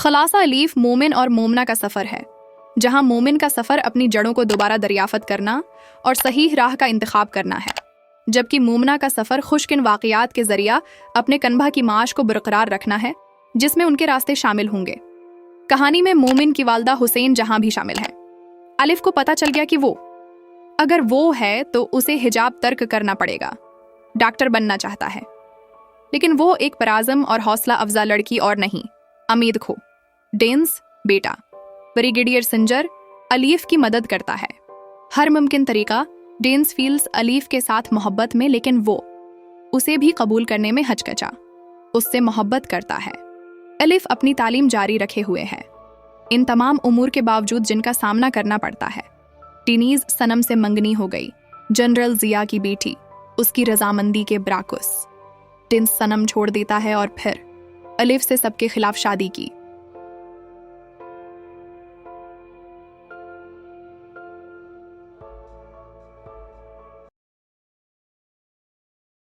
खलासा अलीफ मोमिन और मोमना का सफ़र है, जहां मोमिन का सफ़र अपनी जड़ों को दोबारा दरियाफ़त करना और सही राह का इंतखाब करना है, जबकि मोमना का सफ़र खुशकिन वाक़यात के ज़रिया अपने कन्बा की माश को बरकरार रखना है, जिसमें उनके रास्ते शामिल होंगे। कहानी में मोमिन की वालदा हुसैन जहां भी शामिल है। अलिफ को पता चल गया कि अगर वो है तो उसे हिजाब तर्क करना पड़ेगा। डॉक्टर बनना चाहता है, लेकिन वो एक पराज़म और हौसला अफजा लड़की और नहीं, अमीद खो डेंस बेटा ब्रिगेडियर सिंजर अलीफ की मदद करता है। हर मुमकिन तरीका डेंस फील्स अलीफ के साथ मोहब्बत में, लेकिन वो उसे भी कबूल करने में हचकचा, उससे मोहब्बत करता है। अलिफ अपनी तालीम जारी रखे हुए है, इन तमाम उमूर के बावजूद जिनका सामना करना पड़ता है। टीनीज सनम से मंगनी हो गई, जनरल जिया की बेटी, उसकी रजामंदी के बराकुस। डेंस सनम छोड़ देता है और फिर अलिफ से सबके खिलाफ शादी की।